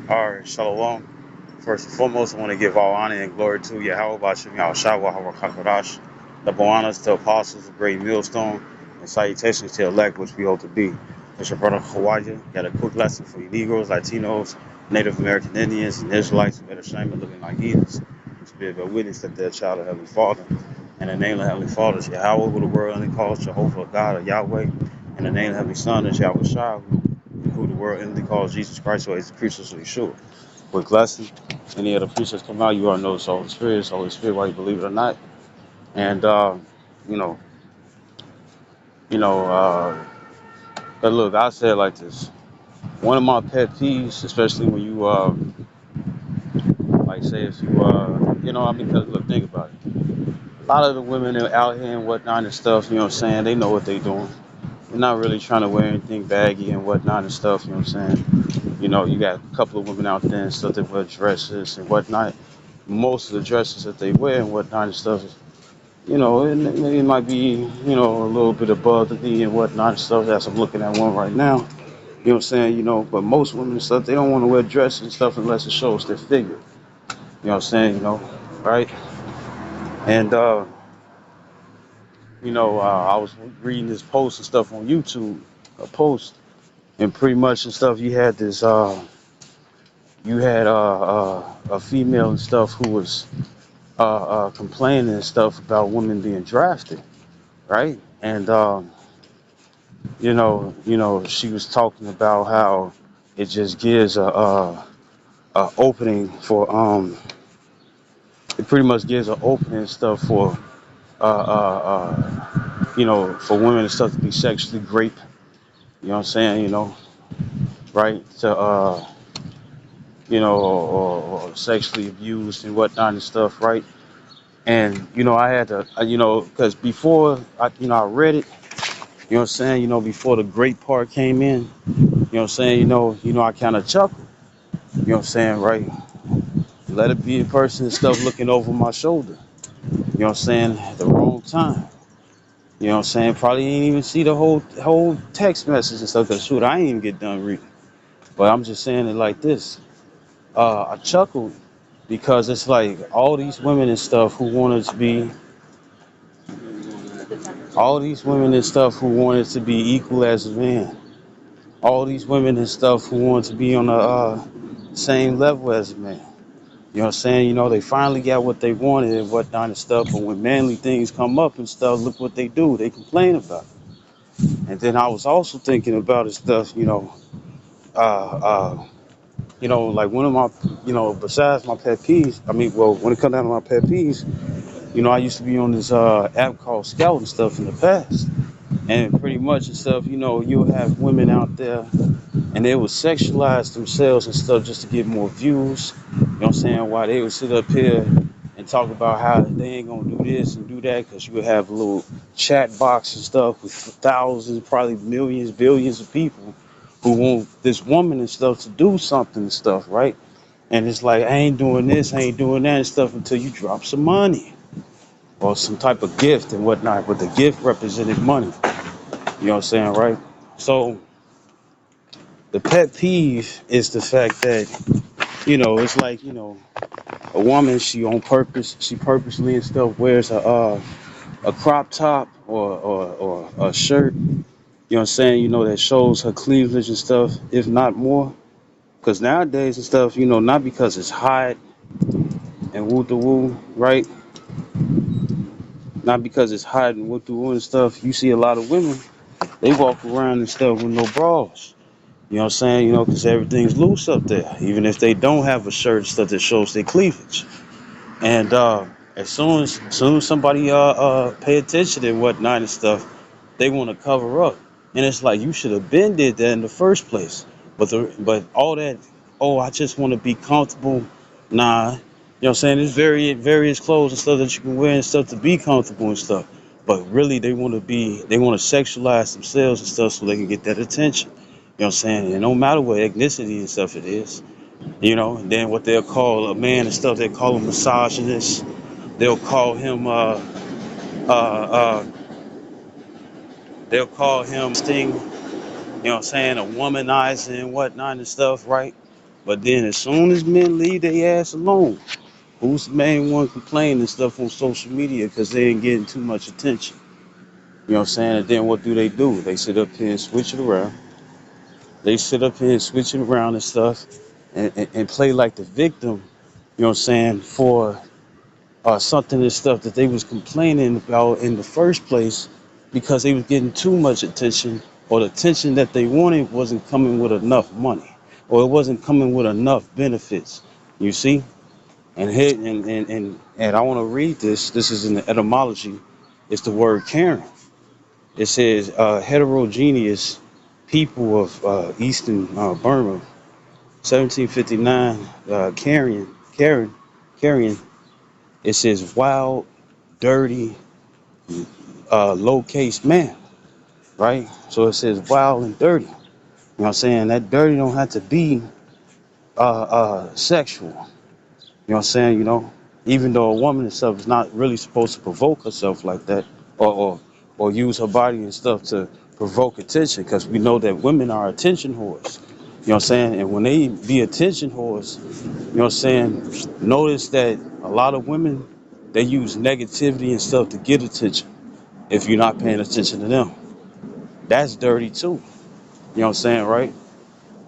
All right, Shalom. First and foremost, I want to give all honor and glory to Yahweh Bashim Yahushua Harakakadash, the Boanas to apostles, the great millstone, and salutations to elect which we hope to be. It's your brother Hawaii. Got a quick lesson for you Negroes, Latinos, Native American Indians, and Israelites who better shame and living like heathens. You should be able to witness that they're a child of Heavenly Father. In the name of Heavenly Father is Yahweh, who the world only calls Jehovah, God, or Yahweh. In the name of Heavenly Son is Yahweh Shai, who the world only calls Jesus Christ, or is the preachers of Yeshua. Quick lesson. Any other preachers come out, you already know it's Holy Spirit. It's Holy Spirit, whether you believe it or not. And you know, you know, but look, I say it like this. One of my pet peeves, especially when you like say if you I mean, because look, think about it. A lot of the women are out here and whatnot and stuff, you know what I'm saying? They know what they doing. They're not really trying to wear anything baggy and whatnot and stuff, you know what I'm saying? You know, you got a couple of women out there and stuff that wear dresses and whatnot. Most of the dresses that they wear and whatnot and stuff, it might be, a little bit above the knee and whatnot and stuff. As I'm looking at one right now, you know what I'm saying, but most women and stuff, they don't want to wear dresses and stuff unless it shows their figure. You know what I'm saying, right? And, I was reading this post and stuff on YouTube, a post, and pretty much and stuff, you had a female and stuff who was complaining and stuff about women being drafted, right? And, she was talking about how it just gives a opening for it pretty much gives an opening and stuff for for women and stuff to be sexually raped. You know what I'm saying? Right? To or sexually abused and whatnot and stuff, right? And I had to, because before I read it, you know what I'm saying, before the great part came in, you know what I'm saying, I kind of chuckled, you know what I'm saying, right? Let it be a person and stuff looking over my shoulder. You know what I'm saying? At the wrong time. You know what I'm saying? Probably ain't even see the whole text message and stuff. Cause shoot, I ain't even get done reading. But I'm just saying it like this. I chuckled because it's like all these women and stuff who wanted to be, all these women and stuff who wanted to be equal as a man. All these women and stuff who wanted to be on the same level as a man. You know what I'm saying? They finally got what they wanted and whatnot and stuff. But when manly things come up and stuff, look what they do. They complain about it. And then I was also thinking about it stuff, uh, uh, like one of my, besides my pet peeves, I mean, well, when it comes down to my pet peeves, I used to be on this app called Scout and stuff in the past. And pretty much and stuff, you'll have women out there and they would sexualize themselves and stuff just to get more views. You know what I'm saying? Why they would sit up here and talk about how they ain't gonna do this and do that because you would have a little chat box and stuff with thousands, probably millions, billions of people who want this woman and stuff to do something and stuff, right? And it's like I ain't doing this, I ain't doing that and stuff until you drop some money or some type of gift and whatnot. But the gift represented money. You know what I'm saying, right? So the pet peeve is the fact that it's like, a woman, she purposely and stuff wears a crop top or a shirt, what I'm saying, that shows her cleavage and stuff, if not more. Because nowadays and stuff, not because it's hot and woo the woo, right? Not because it's hot and woo the woo and stuff. You see a lot of women, they walk around and stuff with no bras. You know what I'm saying? Because everything's loose up there. Even if they don't have a shirt and stuff that shows their cleavage. And as soon as somebody pay attention and whatnot and stuff, they want to cover up. And it's like you should have been did that in the first place. But all that, oh, I just want to be comfortable. Nah, you know what I'm saying? There's various clothes and stuff that you can wear and stuff to be comfortable and stuff. But really they want to sexualize themselves and stuff so they can get that attention. You know what I'm saying? And no matter what ethnicity and stuff it is, and then what they'll call a man and stuff, they call him misogynist. They'll call him uh, uh, they'll call him sting. You know what I'm saying? A womanizer and whatnot and stuff, right? But then as soon as men leave their ass alone, who's the main one complaining and stuff on social media because they ain't getting too much attention? You know what I'm saying? And then what do? They sit up here and switch it around. They sit up here and switch it around and stuff and play like the victim, you know what I'm saying, for something and stuff that they was complaining about in the first place because they was getting too much attention, or the attention that they wanted wasn't coming with enough money, or it wasn't coming with enough benefits. You see? And here and I want to read this. This is in the etymology. It's the word Karen. It says heterogeneous people of Eastern Burma, 1759. Karen. It says wild, dirty, low case man, right? So it says wild and dirty. You know what I'm saying? That dirty don't have to be sexual. You know what I'm saying? Even though a woman herself is not really supposed to provoke herself like that, or or use her body and stuff to provoke attention, because we know that women are attention whores. You know what I'm saying? And when they be attention whores, you know what I'm saying? Notice that a lot of women, they use negativity and stuff to get attention if you're not paying attention to them. That's dirty too. You know what I'm saying, right?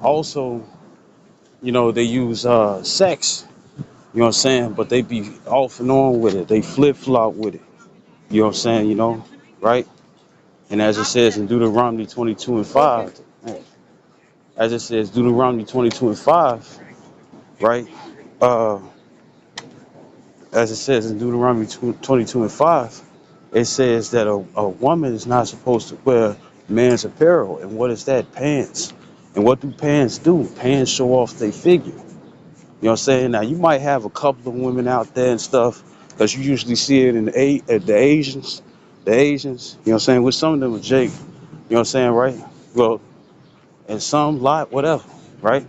Also, they use sex, you know what I'm saying, but they be off and on with it. They flip flop with it. You know what I'm saying, right? And as it says in Deuteronomy 22 and 5, as it says, Deuteronomy 22 and 5, right? Uh, as it says in Deuteronomy 22 and 5, it says that a woman is not supposed to wear man's apparel. And what is that? Pants. And what do pants do? Pants show off their figure. You know what I'm saying? Now, you might have a couple of women out there and stuff, because you usually see it in the Asians. The Asians, you know what I'm saying? With some of them are Jake, you know what I'm saying, right? Well, and some lot, whatever, right?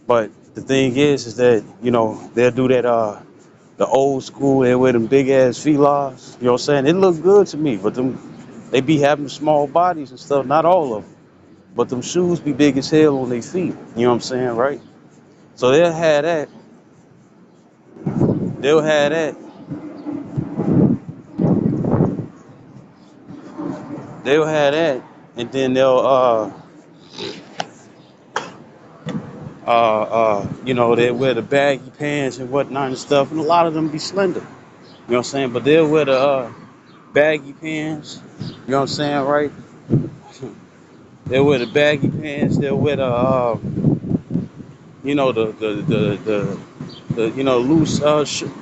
But the thing is that, they'll do that, the old school, they wear them big ass felines, you know what I'm saying? It look good to me, but they be having small bodies and stuff, not all of them. But them shoes be big as hell on their feet, you know what I'm saying, right? So they'll have that, they'll have that, and then they'll wear the baggy pants and whatnot and stuff, and a lot of them be slender. You know what I'm saying? But they'll wear the baggy pants. You know what I'm saying, right? They'll wear the baggy pants. They'll wear the loose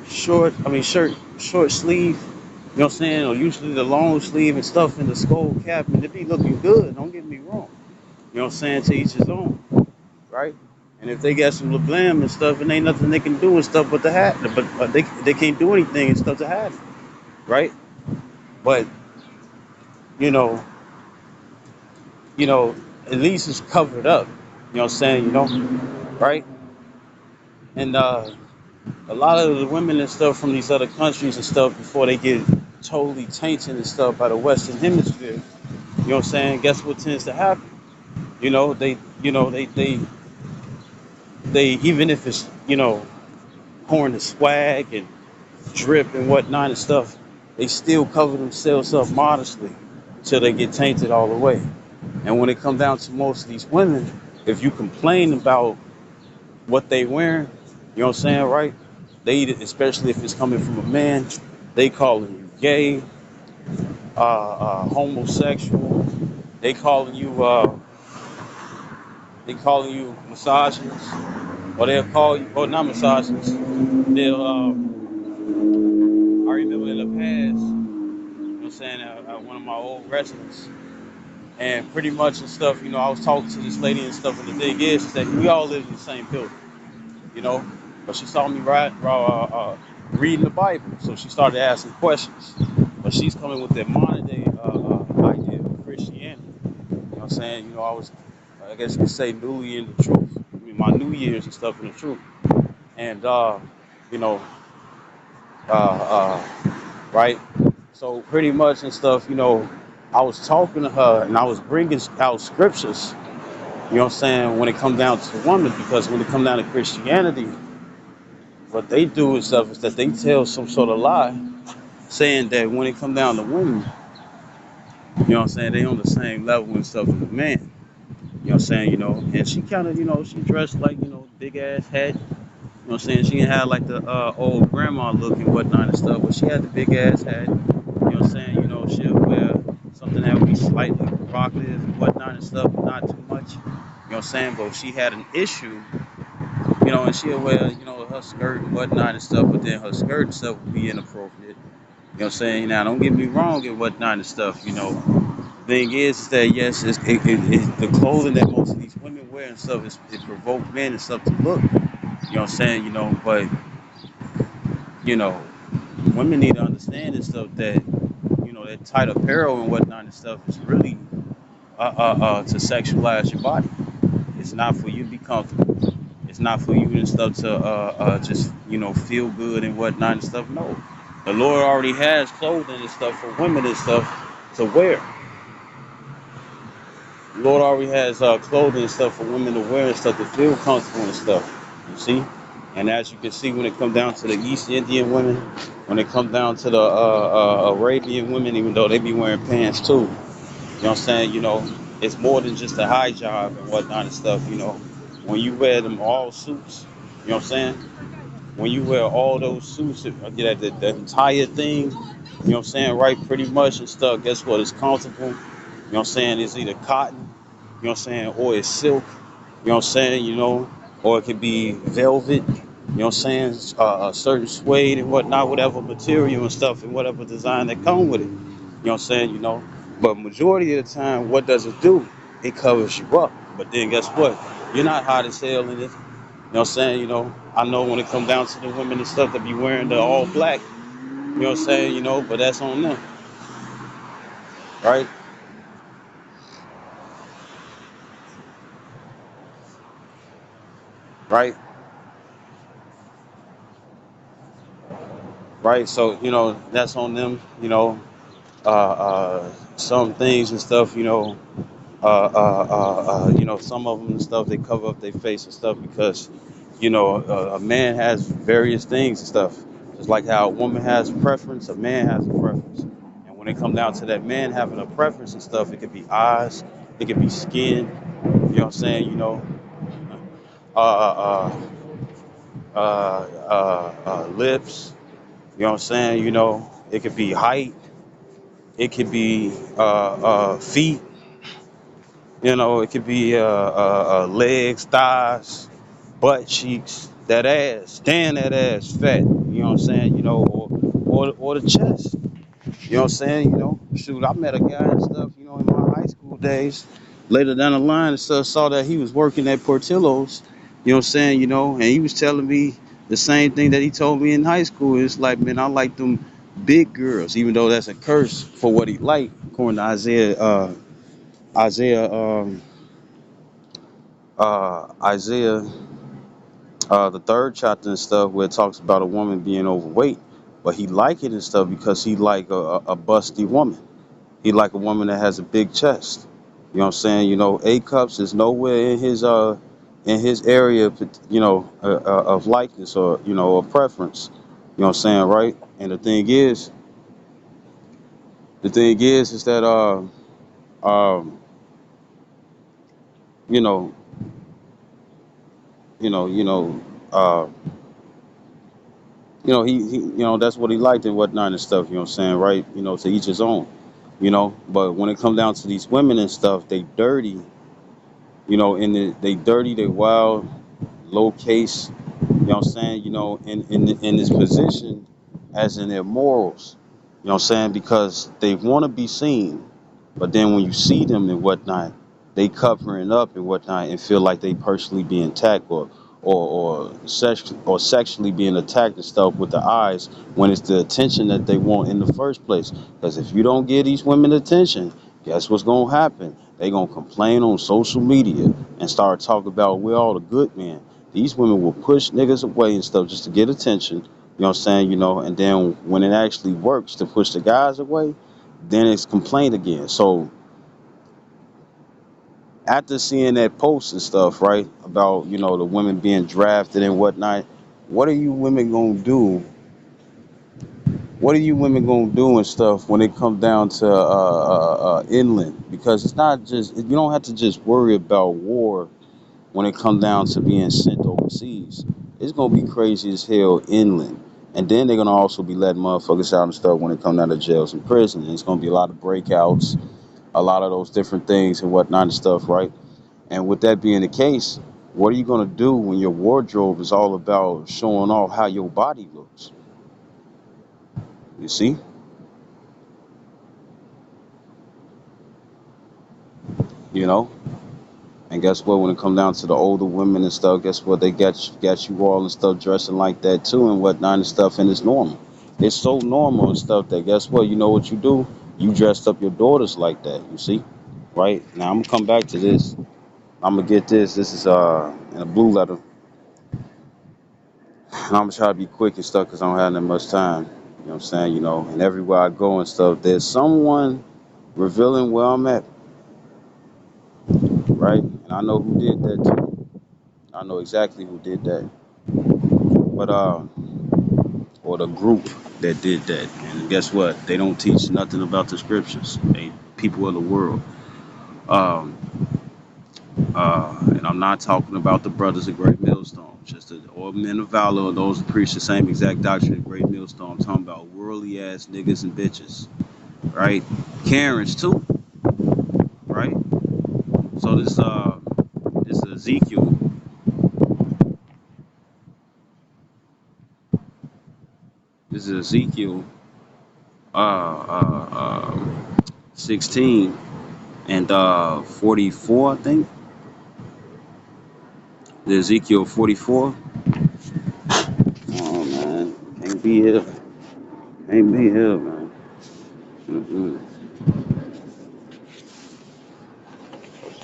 short. I mean shirt, short sleeve. You know what I'm saying? Or usually the long sleeve and stuff in the skull cap, and it be looking good. Don't get me wrong. You know what I'm saying? To each his own, right? And if they got some LeBlam and stuff, and ain't nothing they can do and stuff but to have, but they can't do anything and stuff to have it, right? But you know, at least it's covered up. You know what I'm saying? Right? And a lot of the women and stuff from these other countries and stuff, before they get totally tainted and stuff by the Western Hemisphere, you know what I'm saying? Guess what tends to happen? You know, they, you know, they even if it's, pouring the swag and drip and whatnot and stuff, they still cover themselves up modestly until they get tainted all the way. And when it comes down to most of these women, if you complain about what they wearing, you know what I'm saying, right? They, especially if it's coming from a man, they calling you gay, homosexual. They calling you, misogynist, or they'll call you, or not misogynist. They'll, I remember in the past, you know what I'm saying, one of my old residents, and pretty much and stuff, I was talking to this lady and stuff, and the thing is that we all live in the same building, you know. But she saw me reading the Bible, so she started asking questions. But she's coming with that modern day idea of Christianity. You know what I'm saying? I was, I guess you could say, newly in the truth. I mean, my New Year's and stuff in the truth. And, you know, uh, right? So pretty much and stuff, I was talking to her and I was bringing out scriptures, You know what I'm saying? When it comes down to the woman, because when it comes down to Christianity, what they do and stuff is that they tell some sort of lie, saying that when it comes down to women, you know what I'm saying, they on the same level and stuff as a man. You know what I'm saying? And she kind of, she dressed like, big ass hat. You know what I'm saying? She didn't have like the old grandma look and whatnot and stuff, but she had the big ass hat. You know what I'm saying? She'll wear something that would be slightly provocative and whatnot and stuff, but not too much. You know what I'm saying? But if she had an issue, and she'll wear, her skirt and whatnot and stuff, but then her skirt and stuff would be inappropriate. You know what I'm saying? Now, don't get me wrong and whatnot and stuff. The thing is that, yes, the clothing that most of these women wear and stuff, it provokes men and stuff to look. You know what I'm saying? But, you know, women need to understand and stuff that, that tight apparel and whatnot and stuff is really to sexualize your body. It's not for you to be comfortable. It's not for you and stuff to just feel good and whatnot and stuff. No, the Lord already has clothing and stuff for women and stuff to wear. The Lord already has clothing and stuff for women to wear and stuff to feel comfortable and stuff. You see, and as you can see, when it comes down to the East Indian women, when it comes down to the Arabian women, even though they be wearing pants too. You know what I'm saying? It's more than just a high job and whatnot and stuff. When you wear them all suits, you know what I'm saying? When you wear all those suits, get the entire thing, you know what I'm saying, right, pretty much and stuff, guess what? It's comfortable. You know what I'm saying? It's either cotton, you know what I'm saying, or it's silk, you know what I'm saying, or it could be velvet, you know what I'm saying, a certain suede and whatnot, whatever material and stuff and whatever design that come with it. You know what I'm saying. But majority of the time, what does it do? It covers you up. But then guess what? You're not hot as hell in it. You know what I'm saying? I know when it comes down to the women and stuff that be wearing the all black, you know what I'm saying, but that's on them, right? Right? Right? So, that's on them, some things and stuff, some of them and stuff, they cover up their face and stuff because, a man has various things and stuff. Just like how a woman has a preference, a man has a preference. And when it comes down to that man having a preference and stuff, it could be eyes, it could be skin, you know what I'm saying, uh, uh, lips, you know what I'm saying, it could be height, it could be feet, it could be legs, thighs, butt cheeks, that ass, damn that ass fat, you know what I'm saying, or the chest, you know what I'm saying, shoot, I met a guy and stuff, in my high school days, later down the line and stuff, saw that he was working at Portillo's, you know what I'm saying, and he was telling me the same thing that he told me in high school. It's like, man, I like them big girls, even though that's a curse for what he liked, according to Isaiah, the third chapter and stuff, where it talks about a woman being overweight, but he like it and stuff because he like a busty woman. He like a woman that has a big chest. You know what I'm saying? A cups is nowhere in his area, of likeness or or preference. You know what I'm saying, right? And the thing is is that um, you know, you know, you know, uh, he that's what he liked and whatnot and stuff. You know what I'm saying, right? To each his own. But when it comes down to these women and stuff, they dirty. And they dirty, they wild, low case, you know what I'm saying, in this position as in their morals, you know what I'm saying, because they want to be seen, but then when you see them and whatnot, they covering up and whatnot and feel like they personally being attacked or sexually being attacked and stuff with the eyes when it's the attention that they want in the first place. Because if you don't give these women attention, guess what's gonna happen? They gonna complain on social media and start talking about we're all the good men. These women will push niggas away and stuff just to get attention. You know what I'm saying? And then when it actually works to push the guys away, then it's complaint again. So After seeing that post and stuff, right, about the women being drafted and whatnot, what are you women gonna do? What are you women gonna do and stuff when it comes down to inland? Because it's not just you don't have to just worry about war when it comes down to being sent overseas. It's gonna be crazy as hell inland. And then they're gonna also be letting motherfuckers out and stuff when it comes down to jails and prisons. It's gonna be a lot of breakouts, a lot of those different things and whatnot and stuff, right? And with that being the case, what are you gonna do when your wardrobe is all about showing off how your body looks? You see, you know. And guess what? When it comes down to the older women and stuff, guess what? They got you all and stuff dressing like that too and whatnot and stuff, and it's normal. It's so normal and stuff that guess what? You know what you do? You dressed up your daughters like that. You see, right? Now I'm gonna come back to this. I'm gonna get this. This is in a blue letter. I'm gonna try to be quick and stuff because I don't have that much time. You know what I'm saying? And everywhere I go and stuff, there's someone revealing where I'm at, right? And I know who did that too. I know exactly who did that. But or the group that did that. And guess what? They don't teach nothing about the scriptures. They people of the world. Um, and I'm not talking about the brothers of Great Millstone, just the old men of valor, or those who preach the same exact doctrine of Great Millstone. I'm talking about worldly ass niggas and bitches, right? Karens too, right? So this Ezekiel, this is Ezekiel, uh, uh, 16 and 44, I think. The Ezekiel 44. Oh man, can't be here. Can't be here, man. Mm-mm.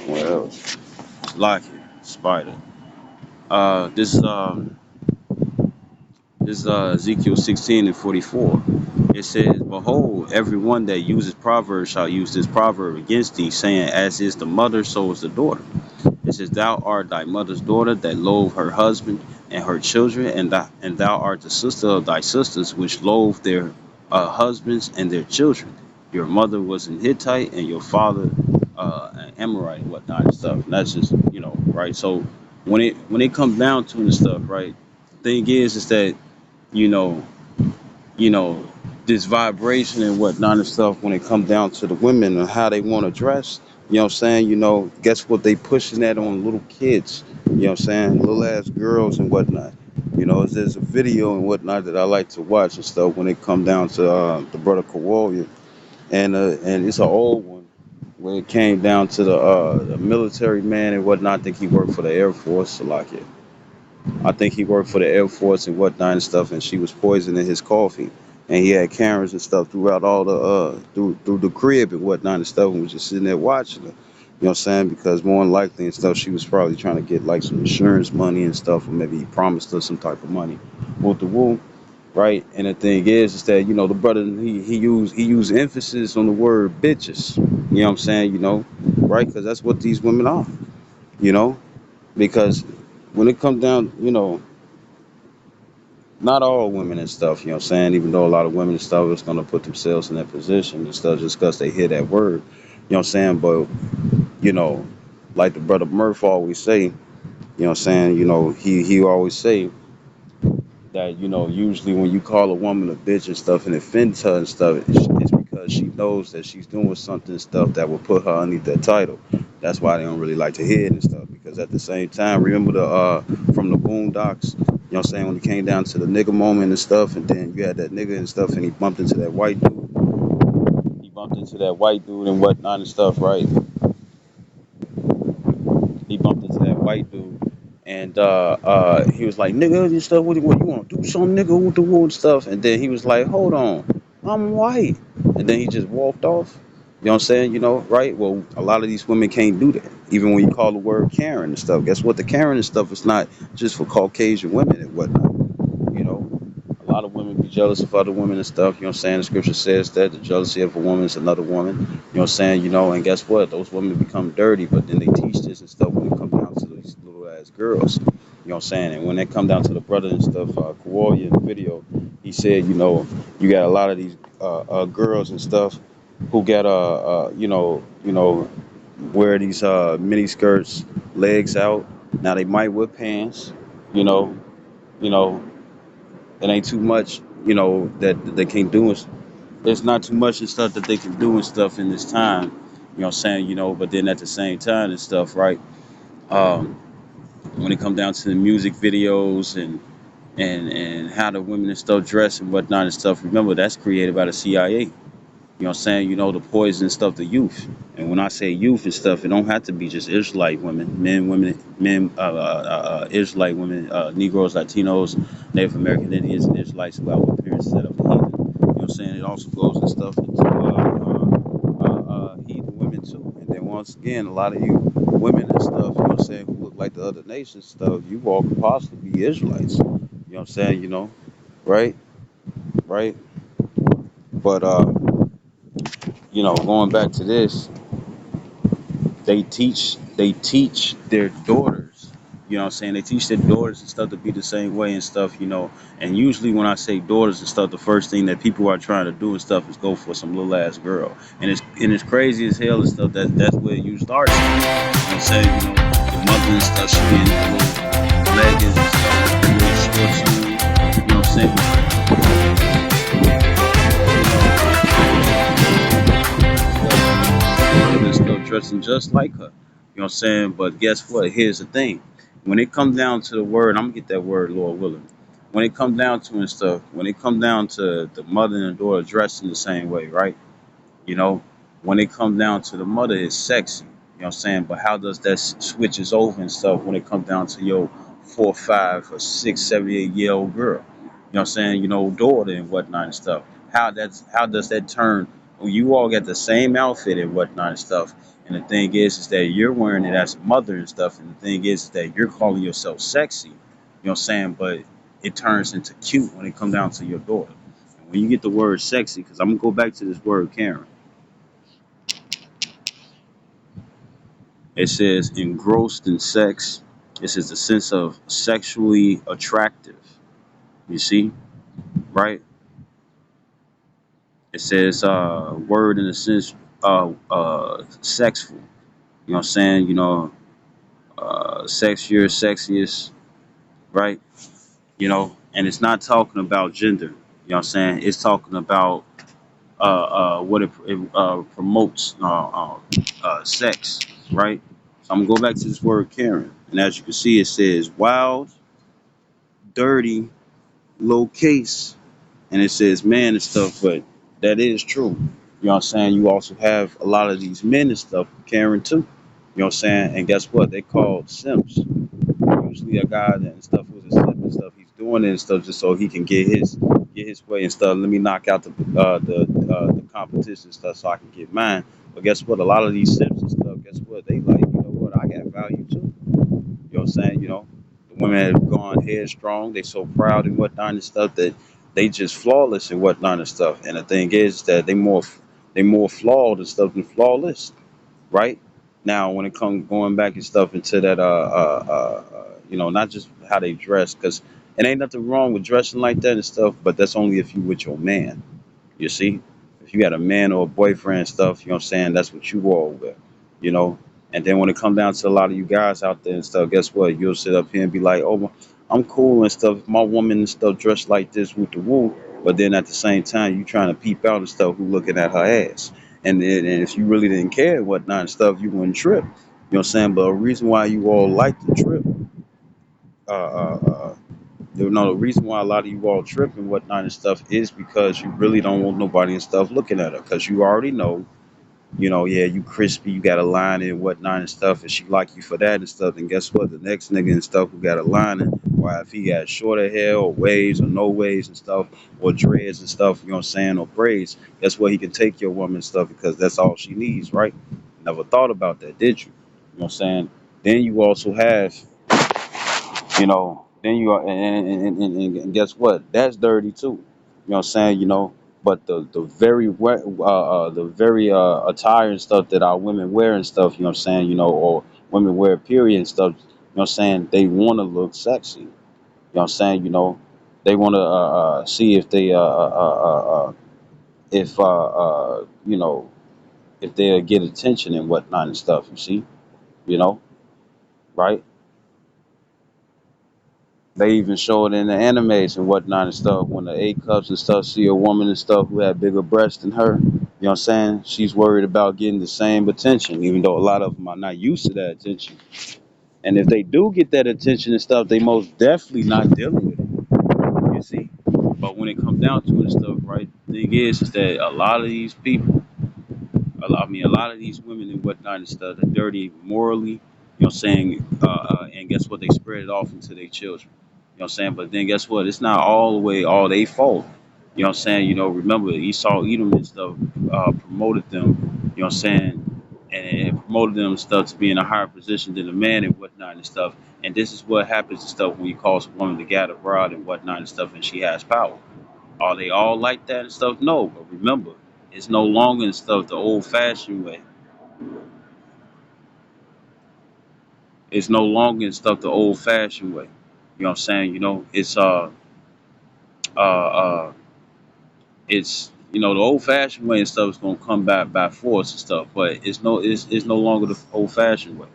What else? Lock it, spider. Uh, this Ezekiel 16 and 44. It says, "Behold, everyone that uses proverbs shall use this proverb against thee, saying, As is the mother, so is the daughter. It says, Thou art thy mother's daughter that loathe her husband and her children, and thou art the sister of thy sisters, which loathe their husbands and their children. Your mother was an Hittite, and your father an Amorite, and whatnot and stuff." And that's just right. So when it comes down to it and stuff, right? Thing is that you know you know, this vibration and whatnot and stuff when it comes down to the women and how they want to dress. You know what I'm saying? Guess what they pushing that on little kids. You know what I'm saying? Little ass girls and whatnot. There's a video and whatnot that I like to watch and stuff when it come down to the brother Kowalski. And it's an old one where it came down to the military man and whatnot. I think he worked for the Air Force, so like it. I think he worked for the Air Force and whatnot and stuff, and she was poisoning his coffee. And he had cameras and stuff throughout all the through the crib and whatnot and stuff, and was just sitting there watching her. You know what I'm saying? Because more than likely and stuff, she was probably trying to get like some insurance money and stuff, or maybe he promised her some type of money. With the woo, right? And the thing is that the brother he used emphasis on the word bitches. You know what I'm saying? Right? Because that's what these women are. You know, because when it comes down, not all women and stuff, you know what I'm saying? Even though a lot of women and stuff is going to put themselves in that position and stuff just because they hear that word, you know what I'm saying? But, you know, like the brother Murph always say, you know what I'm saying? He always say that, usually when you call a woman a bitch and stuff and offends her and stuff, it's because she knows that she's doing something and stuff that will put her underneath that title. That's why they don't really like to hear it and stuff. Because at the same time, remember from the Boondocks, you know what I'm saying, when it came down to the nigga moment and stuff, and then you had that nigga and stuff, and he bumped into that white dude. He bumped into that white dude and whatnot and stuff, right? He bumped into that white dude, and he was like, "Nigga, and stuff. What you want to do? Some nigga with the wood stuff." And then he was like, "Hold on, I'm white." And then he just walked off. You know what I'm saying? Right? Well, a lot of these women can't do that. Even when you call the word Karen and stuff. Guess what? The Karen and stuff is not just for Caucasian women and whatnot. You know, lot of women be jealous of other women and stuff. You know what I'm saying? The scripture says that the jealousy of a woman is another woman. You know what I'm saying? And guess what? Those women become dirty, but then they teach this and stuff when it comes down to these little ass girls. You know what I'm saying? And when they come down to the brother and stuff, Kawaii in the video, he said, you got a lot of these girls and stuff who got wear these mini skirts, legs out. Now they might wear pants, you know, you know, it ain't too much, that they can't do. There's not too much and stuff that they can do and stuff in this time. You know what I'm saying? But then at the same time and stuff, right? Um, when it come down to the music videos and how the women and stuff dress and whatnot and stuff, remember that's created by the CIA. You know what I'm saying? The poison stuff, the youth. And when I say youth and stuff, it don't have to be just Israelite women, Israelite women, Negroes, Latinos, Native American Indians, and Israelites who out with parents set up heathen. You know what I'm saying? It also goes and stuff into heathen women too. And then once again, a lot of you women and stuff, you know what I'm saying, who look like the other nations stuff, you all could possibly be Israelites. You know what I'm saying? Right? Right? But going back to this, they teach their daughters, what I'm saying, they teach their daughters and stuff to be the same way and stuff, and usually when I say daughters and stuff, the first thing that people are trying to do and stuff is go for some little ass girl, and it's crazy as hell and stuff, that's where you start. You know what I'm saying, the mother and stuff, she be in the little leggings and stuff, the little short shoes, you know what I'm saying. Women still dressing just like her. You know what I'm saying? But guess what? Here's the thing. When it comes down to the word, I'm gonna get that word, Lord willing. When it comes down to and stuff, when it comes down to the mother and the daughter dressing the same way, right? You know, when it comes down to the mother, it's sexy. You know what I'm saying? But how does that switches over and stuff when it comes down to your 4, 5, or 6, 7, 8 year old girl? You know what I'm saying? Daughter and whatnot and stuff. How does that turn? Well, you all got the same outfit and whatnot and stuff. And the thing is that you're wearing it as a mother and stuff. And the thing is that you're calling yourself sexy. You know what I'm saying? But it turns into cute when it comes down to your daughter. And when you get the word sexy, because I'm gonna go back to this word, Karen. It says engrossed in sex. It says the sense of sexually attractive. You see, right? It says word in the sense sexful. You know what I'm saying? Sexier, sexiest, right? And it's not talking about gender. You know what I'm saying? It's talking about what it promotes sex, right? So I'm gonna go back to this word Karen, and as you can see, it says wild, dirty, low case, and it says man and stuff, but that is true. You know what I'm saying? You also have a lot of these men and stuff, Karen too. You know what I'm saying? And guess what? They called simps. Usually a guy and stuff who's a simp and stuff, he's doing it and stuff just so he can get his way and stuff. Let me knock out the competition stuff so I can get mine. But guess what? A lot of these simps and stuff, guess what? They like, what? I got value too. You know what I'm saying? The women have gone headstrong. They so proud and whatnot and stuff that they just flawless and whatnot and stuff. And the thing is that they more flawed and stuff than flawless, right? Now, when it comes going back and stuff into that, not just how they dress, because it ain't nothing wrong with dressing like that and stuff, but that's only if you with your man. You see, if you got a man or a boyfriend and stuff, you know what I'm saying, that's what you all with, you know. And then when it comes down to a lot of you guys out there and stuff, guess what? You'll sit up here and be like, oh, I'm cool and stuff. My woman and stuff dressed like this with the woo. But then at the same time, you trying to peep out and stuff who looking at her ass. And if you really didn't care and whatnot and stuff, you wouldn't trip. You know what I'm saying? But a reason why you all like to trip, uh, uh, uh, the reason why a lot of you all trip and whatnot and stuff is because you really don't want nobody and stuff looking at her because you already know, yeah, you crispy, you got a line and whatnot and stuff, and she like you for that and stuff. And guess what? The next nigga and stuff who got a line, or if he got shorter hair or waves or no waves and stuff, or dreads and stuff, you know what I'm saying, or braids, guess what? He can take your woman and stuff because that's all she needs, right? Never thought about that, did you? You know what I'm saying? Then you also have, you know, Then you are, and guess what? That's dirty too. You know what I'm saying? But the very attire and stuff that our women wear and stuff. You know what I'm saying? Or women wear period and stuff. You know what I'm saying? They want to look sexy. You know what I'm saying? They want to see if they if if they'll get attention and whatnot and stuff. You see? You know, right? They even show it in the animes and whatnot and stuff. When the A cups and stuff see a woman and stuff who had bigger breasts than her, you know what I'm saying? She's worried about getting the same attention, even though a lot of them are not used to that attention. And if they do get that attention and stuff, they most definitely not dealing with it. You see? But when it comes down to it and stuff, right? The thing is that a lot of these people, a lot of these women and whatnot and stuff are dirty morally, you know what I'm saying? And guess what? They spread it off into their children. You know what I'm saying? But then guess what? It's not all the way all they fault. You know what I'm saying? Remember Esau, Edom and stuff promoted them, you know what I'm saying? And promoted them and stuff to be in a higher position than a man and whatnot and stuff. And this is what happens and stuff when you cause a woman to gather abroad and whatnot and stuff and she has power. Are they all like that and stuff? No, but remember, it's no longer and stuff the old fashioned way. It's no longer and stuff the old fashioned way. You know what I'm saying? Uh uh it's the old fashioned way and stuff is gonna come back by force and stuff, but it's no longer the old fashioned way,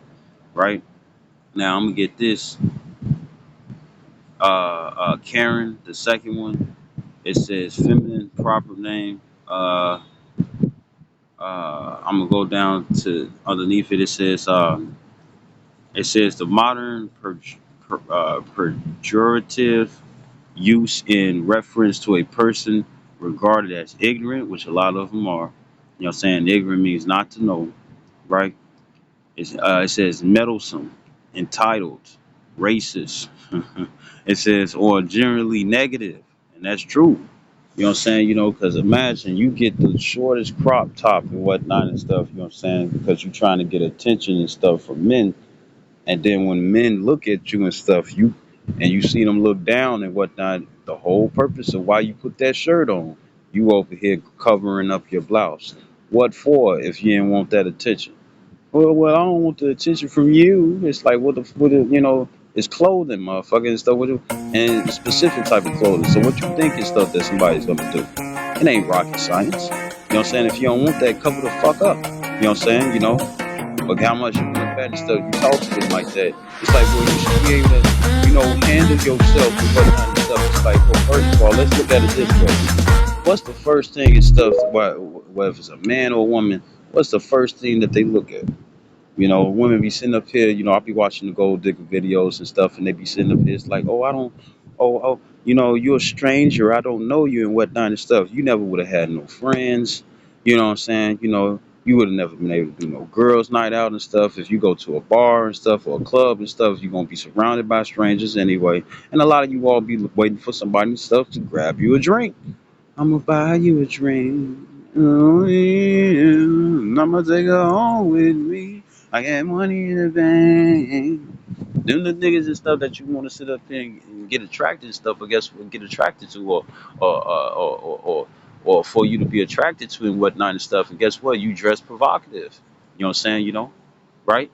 right? Now I'm gonna get this Karen, the second one. It says feminine proper name. I'm gonna go down to underneath it. It says the modern pejorative use in reference to a person regarded as ignorant, which a lot of them are. You know what I'm saying? Ignorant means not to know, right? It says meddlesome, entitled, racist. It says, or generally negative, and that's true. You know what I'm saying? Because imagine you get the shortest crop top and whatnot and stuff, you know what I'm saying? Because you're trying to get attention and stuff from men. And then when men look at you and stuff, you see them look down and whatnot, the whole purpose of why you put that shirt on, you over here covering up your blouse. What for if you didn't want that attention? Well, I don't want the attention from you. It's like it's clothing, motherfucker, and stuff. And specific type of clothing. So what you think is stuff that somebody's gonna do? It ain't rocket science. You know what I'm saying? If you don't want that, cover the fuck up. You know what I'm saying? But how much you look at and stuff, you talk to them like that. It's like, well, you should be able to, handle yourself and whatnot and stuff. It's like, well, first of all, let's look at it this way. What's the first thing and stuff, whether it's a man or a woman, what's the first thing that they look at? Women be sitting up here, I'll be watching the gold digger videos and stuff, and they be sitting up here, it's like, oh, I don't, oh, you're a stranger, I don't know you and whatnot and stuff. You never would have had no friends, you know what I'm saying? You would have never been able to do no girls' night out and stuff. If you go to a bar and stuff or a club and stuff, you're going to be surrounded by strangers anyway. And a lot of you all be waiting for somebody and stuff to grab you a drink. I'm gonna buy you a drink. Oh, yeah. I'm gonna take her home with me. I got money in the bank. Them the niggas and stuff that you want to sit up here and get attracted and stuff. I guess get attracted to, or, or, or, or, or, or for you to be attracted to and whatnot and stuff. And guess what? You dress provocative. You know what I'm saying? Right?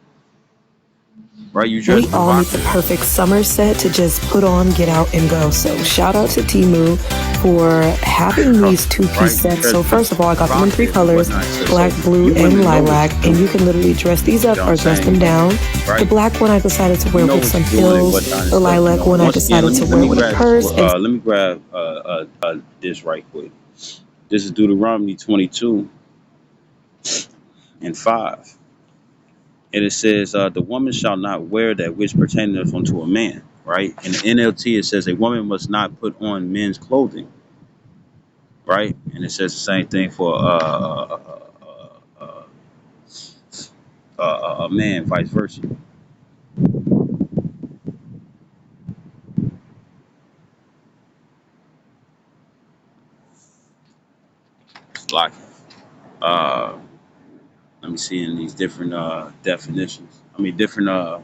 Right? You dress We all need the provocative. perfect summer set to just put on, get out, and go. So shout out to Timu for having these two-piece Right? sets. So first of all, I got them in three colors, black, blue, and lilac. And you can literally dress these up or dress them down. The black one I decided to wear with some heels. The lilac one I decided to wear with a purse. Let me grab this right quick. This is Deuteronomy 22 and 5. And it says, the woman shall not wear that which pertaineth unto a man, right? In the NLT, it says a woman must not put on men's clothing, right? And it says the same thing for a man, vice versa. It's like, uh, let me see in these different definitions. I mean, different, let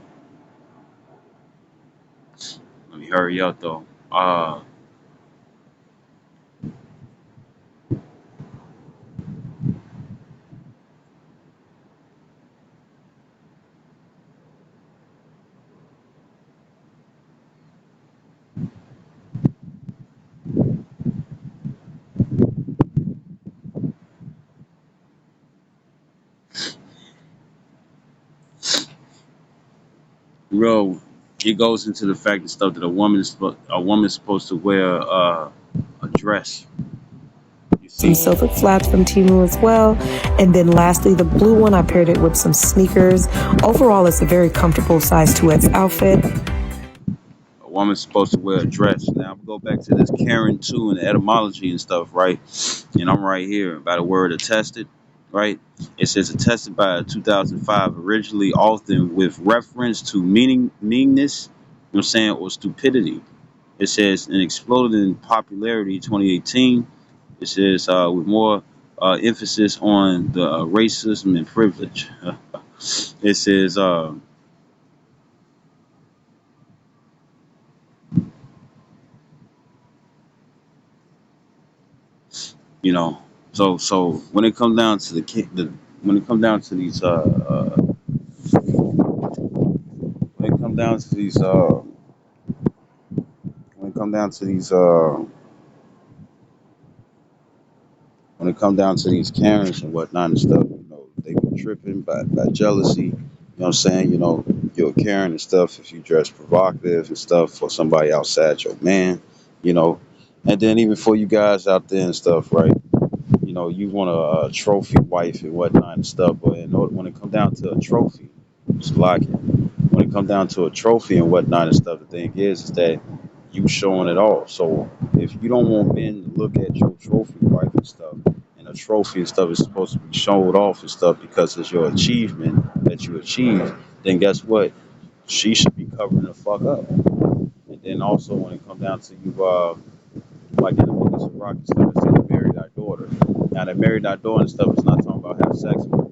me hurry up though. Real, it goes into the fact and stuff that a woman's supposed to wear a dress. You Some see, silver flats from Timu as well. And then lastly, the blue one, I paired it with some sneakers. Overall, it's a very comfortable size 2X outfit. a woman's supposed to wear a dress. Now go back to this Karen too and the etymology and stuff, right? And I'm right here by the word attested, right? It says attested by 2005, originally often with reference to meanness, you know what I'm saying, or stupidity. It says and exploded in popularity 2018. It says with more emphasis on the racism and privilege. It says, you know, so when it comes down to the when it comes down to these when it comes down to these when it comes down to these when it comes down to these Karens and whatnot and stuff, they be tripping by jealousy. You know what I'm saying? You're a Karen and stuff if you dress provocative and stuff for somebody outside your man, you know. And then even for you guys out there and stuff, right? You want a trophy wife and whatnot and stuff, but when it comes down to a trophy, it's like it. When it comes down to a trophy and whatnot and stuff, the thing is that you showing it all. So if you don't want men to look at your trophy wife and stuff, and a trophy and stuff is supposed to be showed off and stuff because it's your achievement that you achieved, then guess what? She should be covering the fuck up. And then also when it comes down to you, like in the book of Sirach and stuff, it says married our daughter. Now that married our daughter and stuff is not talking about have sex with her.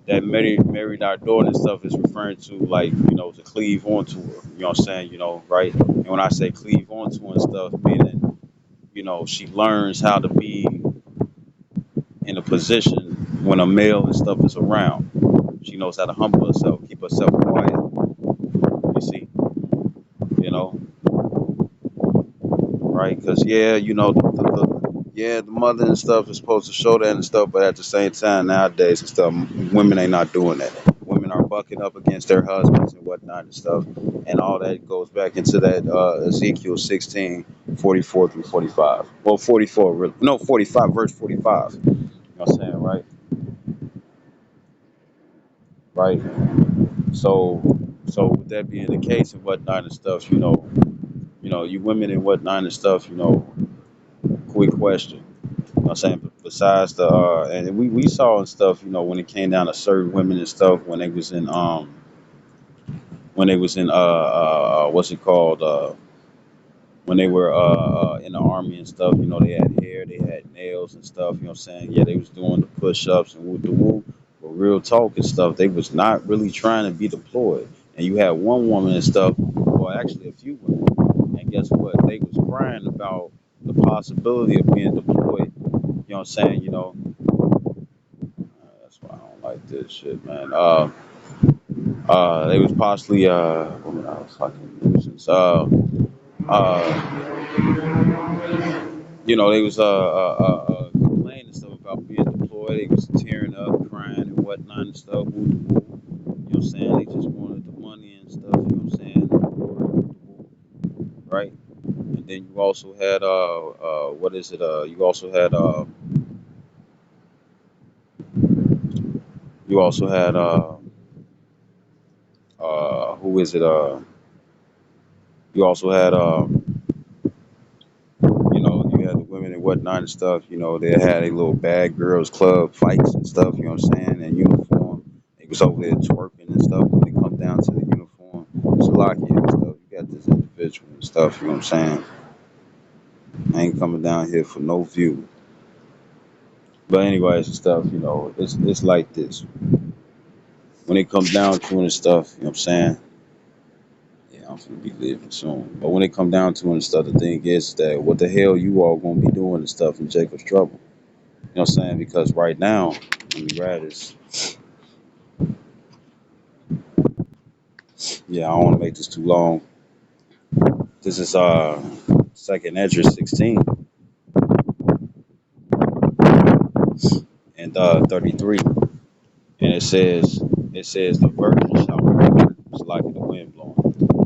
That married our daughter and stuff is referring to like, to cleave onto her. You know what I'm saying? Right? And when I say cleave onto her and stuff, meaning, she learns how to be in a position when a male and stuff is around. She knows how to humble herself, keep herself quiet. You see, you know, right? Because the mother and stuff is supposed to show that and stuff, but at the same time nowadays and stuff, women ain't not doing that. Women are bucking up against their husbands and whatnot and stuff, and all that goes back into that Ezekiel 16:44 through 45. Well, 44, really. No, 45, verse 45. You know what I'm saying, right? Right. So with that being the case and whatnot and stuff, you women and whatnot and stuff, quick question. You know what I'm saying? Besides the and we saw and stuff, when it came down to certain women and stuff when they was in what's it called when they were in the army and stuff, they had hair, they had nails and stuff, you know what I'm saying? Yeah, they was doing the push ups and whoop the whoop, but real talk and stuff, they was not really trying to be deployed. And you had one woman and stuff, or actually a few women, and guess what? They was crying about the possibility of being deployed, you know what I'm saying? That's why I don't like this shit, man. They was possibly women I was fucking nuisance. Uh, they was complaining and stuff about being deployed. They was tearing up, crying and whatnot and stuff. Woo, woo, woo. You know what I'm saying? They just wanted the money and stuff. You know what I'm saying? Right. And then you also had what is it? You also had who is it? You also had you had the women and whatnot and stuff. They had a little bad girls club fights and stuff. You know what I'm saying? And uniform. They was over there twerking and stuff. When it come down to the uniform, Slovakia and stuff. You got this individual and stuff. You know what I'm saying? I ain't coming down here for no view. But anyways and stuff. It's like this. When it comes down to it and stuff. You know what I'm saying? Yeah, I'm finna be leaving soon. But when it come down to it and stuff, the thing is that what the hell you all gonna be doing and stuff in Jacob's trouble. You know what I'm saying? Because right now, let me grab this. Yeah, I don't wanna make this too long. This is second Ezra 16 and 33. And it says the virgin shall mourn. It's like the wind blowing.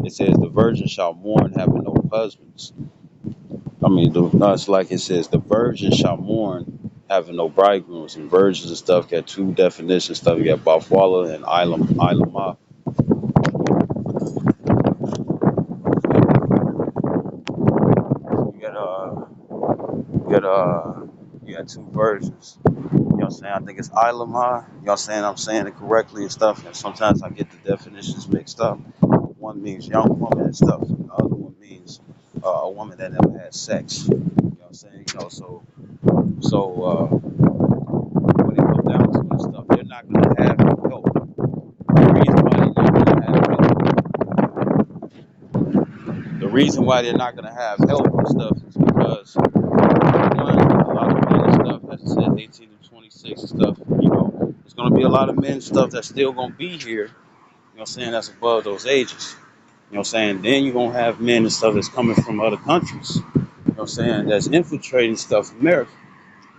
It says the virgin shall mourn having no husbands. No, it's like it says the virgin shall mourn having no bridegrooms. And virgins and stuff got two definitions. Stuff you got Bafwala and Ilama. You got you got two versions. You know what I'm saying? I think it's Ilama. You know what I'm saying? I'm saying it correctly and stuff. And sometimes I get the definitions mixed up. One means young woman and stuff. And the other one means a woman that never had sex. You know what I'm saying? So when it comes down to it and stuff, they're not gonna have help. The reason why they're not gonna have help and stuff is because one, a lot of men and stuff, as I said, 18 to 26 and stuff, there's gonna be a lot of men and stuff that's still gonna be here, you know what I'm saying, that's above those ages. You know what I'm saying? Then you're gonna have men and stuff that's coming from other countries, you know what I'm saying, that's infiltrating stuff America.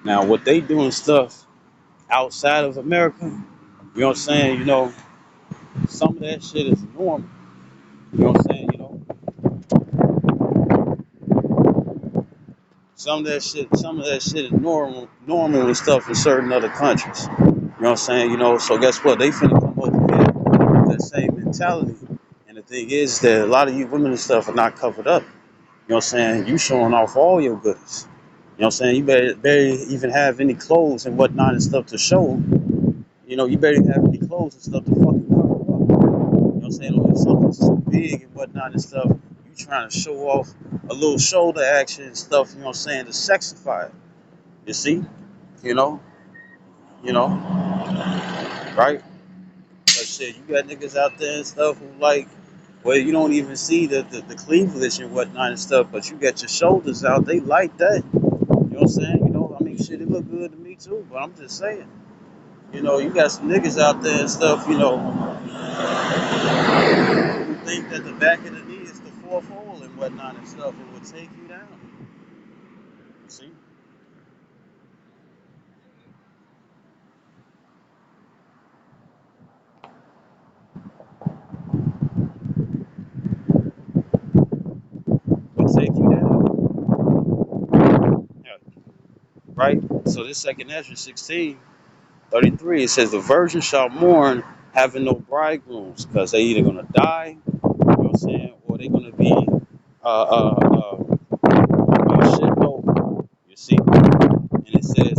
Now what they doing stuff outside of America, you know what I'm saying, some of that shit is normal. You know what I'm saying? Some of that shit is normal and stuff in certain other countries. You know what I'm saying? So guess what? They finna come over here with that same mentality. And the thing is that a lot of you women and stuff are not covered up. You know what I'm saying? You showing off all your goodies. You know what I'm saying? You better even have any clothes and whatnot and stuff to show. You better have any clothes and stuff to fucking cover up. You know what I'm saying? Or if something's too big and whatnot and stuff, you trying to show off a little shoulder action and stuff, you know what I'm saying, to sexify it. You see? You know? You know? Right? But shit, you got niggas out there and stuff who like, well, you don't even see the cleavage and whatnot and stuff, but you got your shoulders out. They like that. You know what I'm saying? Shit, it look good to me too, but I'm just saying. You got some niggas out there and stuff, who think that the back of the knee is the fourth hole and whatnot and stuff. It would take you down. You see? It would take you down. Yeah. Right? So this second Ezra 16:33, it says the virgin shall mourn having no bridegrooms, because they either gonna die, you know what I'm saying, or they're gonna be shipped over. You see? And it says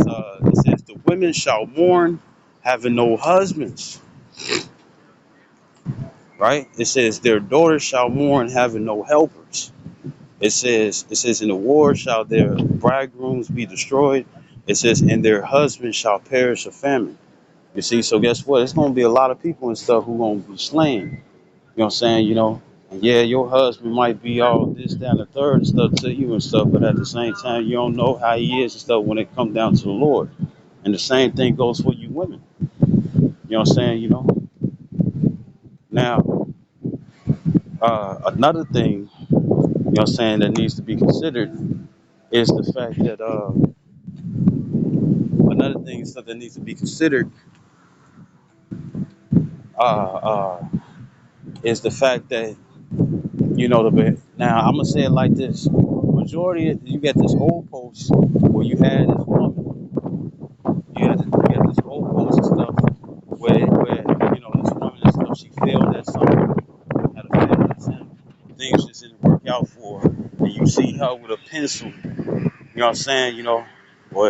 the women shall mourn having no husbands. Right? It says their daughters shall mourn having no helpers. It says in the war shall their bridegrooms be destroyed. It says and their husbands shall perish of famine. You see, so guess what? It's gonna be a lot of people and stuff who gonna be slain. You know what I'm saying? And yeah, your husband might be all this, that, and the third and stuff to you and stuff, but at the same time, you don't know how he is and stuff when it comes down to the Lord. And the same thing goes for you women. You know what I'm saying? Now, another thing, you know what I'm saying, that needs to be considered is the fact that another thing stuff that needs to be considered uh, uh, is the fact that now I'm gonna say it like this: majority of, you get this old post where you had this old post and stuff where this woman and stuff, she failed at something, had a failed attempt, things just didn't work out for her, and you see her with a pencil, you know what I'm saying, or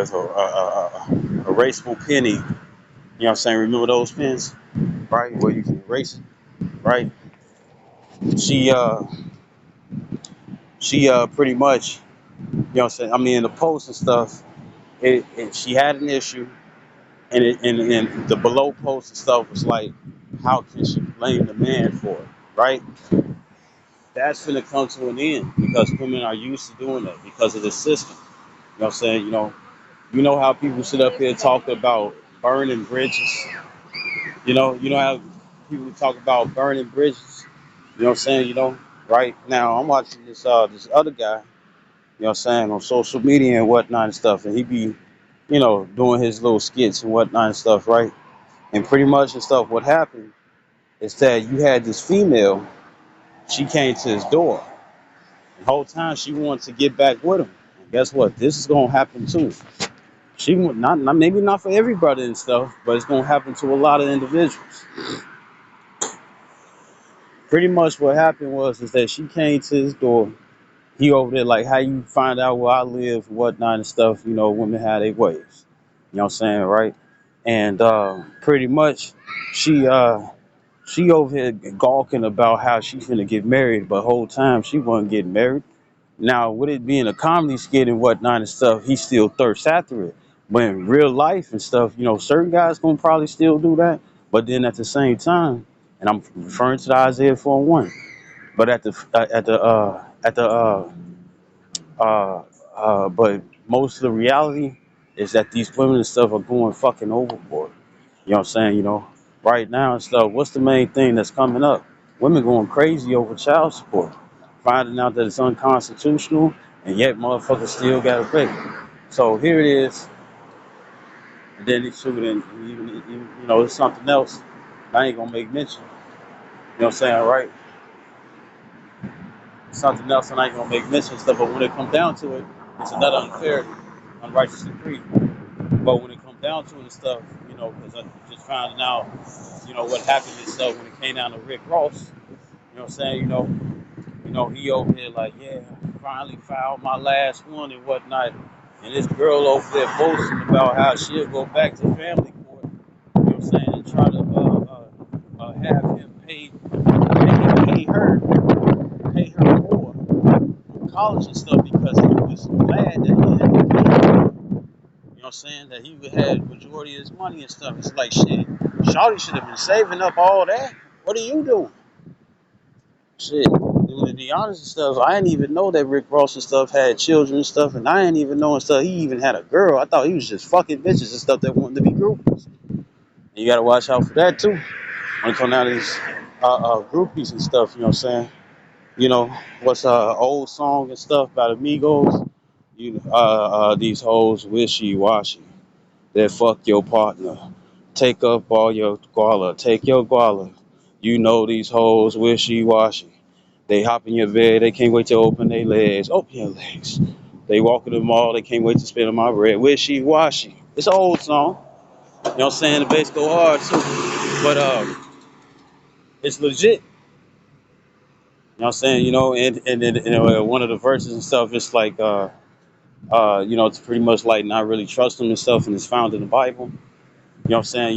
if a erasable penny, you know what I'm saying, remember those pens, right, where you can erase it, right? She pretty much, you know what I'm saying, I mean in the post and stuff, she had an issue, and the below post and stuff was like, how can she blame the man for it, right? that's gonna come to an end because women are used to doing that because of the system. You know what I'm saying? You know how people sit up here talk about burning bridges. You know how people talk about burning bridges. You know what I'm saying? Right now I'm watching this other guy. You know what I'm saying, on social media and whatnot and stuff, and he be doing his little skits and whatnot and stuff, right? And pretty much and stuff, what happened is that you had this female. She came to his door. The whole time she wanted to get back with him. And guess what? This is gonna happen too. She would not maybe not for everybody and stuff, but it's gonna happen to a lot of individuals. Pretty much what happened was is that she came to his door. He over there like, how you find out where I live, whatnot and stuff. Women have their ways. You know what I'm saying, right? And pretty much she over here gawking about how she finna get married, but whole time she wasn't getting married. Now, with it being a comedy skit and whatnot and stuff, he still thirsts after it. But in real life and stuff, certain guys gonna probably still do that. But then at the same time, and I'm referring to the Isaiah 4:1. But but most of the reality is that these women and stuff are going fucking overboard. You know what I'm saying? Right now and stuff. What's the main thing that's coming up? Women going crazy over child support, finding out that it's unconstitutional, and yet motherfuckers still gotta pay. So here it is, and then they shoot in. It's something else. I ain't gonna make mention. You know what I'm saying, right? Something else, and I ain't gonna make mention of stuff. But when it comes down to it, it's another unfairity, unrighteous decree. But when it comes down to it and stuff, because I just found out, what happened and stuff when it came down to Rick Ross. You know what I'm saying? He over here like, yeah, finally filed my last one and whatnot. And this girl over there boasting about how she'll go back to family court, you know what I'm saying, and try to have him pay her more for college and stuff because he was glad that he had the kid. You know what I'm saying? That he would have majority of his money and stuff. It's like shit. Shawty should have been saving up all that. What are you doing? Shit. To be honest and stuff, I didn't even know that Rick Ross and stuff had children and stuff, and I didn't even know and stuff he even had a girl. I thought he was just fucking bitches and stuff that wanted to be groupies. And you gotta watch out for that too. When it comes down to these groupies and stuff, you know what I'm saying? What's old song and stuff by the Migos? These hoes wishy washy. They fuck your partner. Take up all your guala. Take your guala. These hoes wishy washy. They hop in your bed. They can't wait to open their legs. Open your legs. They walk in the mall. They can't wait to spend on my bread. Wishy washy. It's an old song. You know what I'm saying? The bass go hard too. But it's legit. You know what I'm saying? And then one of the verses and stuff, it's like it's pretty much like not really trust them and stuff, and it's found in the Bible. You know what I'm saying?